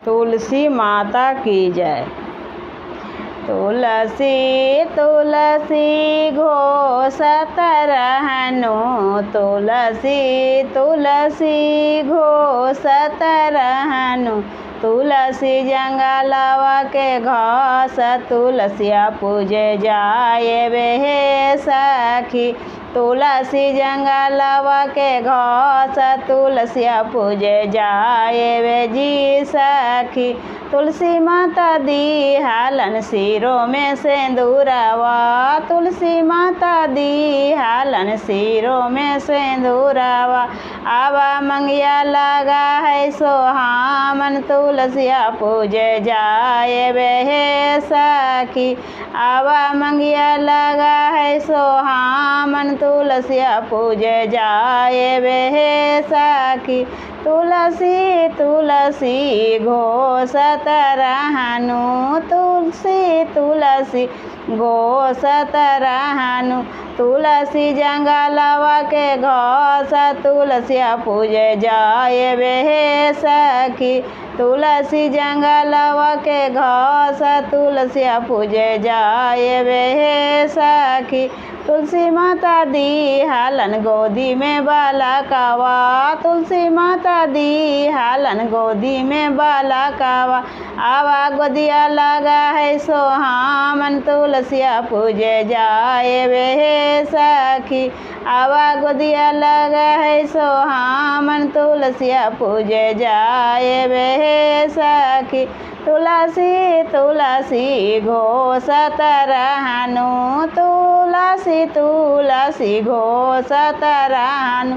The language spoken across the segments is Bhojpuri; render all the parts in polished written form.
तुलसी माता की जय। तुलसी तुलसी घोषत रहनु, तुलसी तुलसी घोषत रहनु। तुलसी जंगलवा के घास तुलसिया पूजे जाए वे सखी। तुलसी जंगलवा के घास तुलसिया पूजे जाए वे जी सखी। तुलसी माता दी हालन सिरों में सिंदूरवा, तुलसी माता दी हालन सिरों में सिंदूरवा। आवा मंगिया लगा है सोहामन, तुलसिया पूजे जाए वे सखी। आवा मंगिया लगा है सोहामन, तुलसिया पूजे जाए वे सखी। तुलसी तुलसी घोषत रहनु, तुलसी तुलसी घोषत रहनु। तुलसी जंगलवा के घास तुलसिया पूजे जाए वे सखी। तुलसी जंगलवा के घास तुलसिया पूजे जाए वे सखी। तुलसी माता दी हालन गोदी में बालकवा, तुलसी माता दी हालन गोदी में बालकवा। आवा गोदिया लगा है सोहामन, तुलसिया पूजे जाए वे सखी। आवा गोदिया लगा है सोहामन, तुलसिया पूजे जाए वे सखी। तुलसी तुलसी घोषत रहनु, तुलसी तुलसी घोषत रहनु।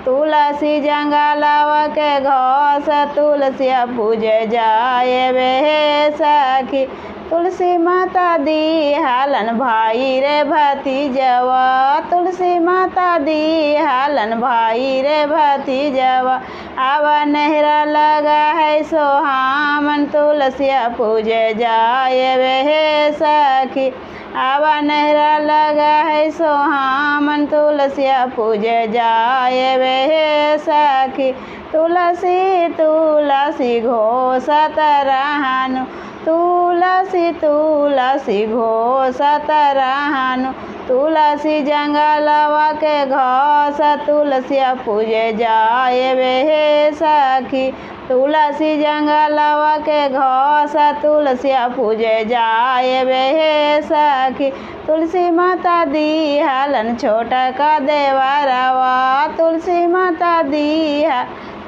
तुलसी जंगलवा के घास तुलसिया पूजे जाए वे सखी। तुलसी माता दी हालन भाई रे भतीजवा, तुलसी माता दी हालन भाई रे भतीजवा। आवा नहरा लगा है सोहामन, तुलसिया पूजे जाए वे सखी। आवा नहरा लगा है सोहामन, तुलसिया पूजे जाए वे सखी। तुलसी तुलसी घोषत रहनु, तुलसी तुलसी घोषत रहनु। तुलसी जंगलवा के घास तुलसिया पूजे जाए वे सखी। तुलसी जंगलवा के घास तुलसिया पूजे जाए वे सखी। तुलसी माता दी हालन छोटा का देवरवा, तुलसी माता दी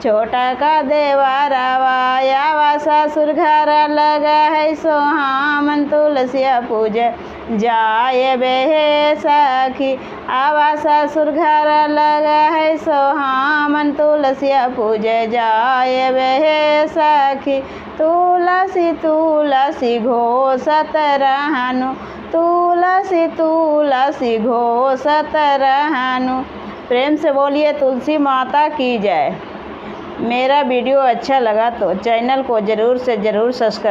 छोटा का देवरवा। आवा ससुर घर लगा है सोहामन, तुलसिया पूजे जाए वे सखी। आवा ससुर घर लगा है सोहामन, तुलसिया पूजे जाए वे सखी। तुलसी तुलसी घोषत रहनु, तुलसी तुलसी घोषत रहनु। प्रेम से बोलिए तुलसी माता की जय। मेरा वीडियो अच्छा लगा तो चैनल को ज़रूर से ज़रूर सब्सक्राइब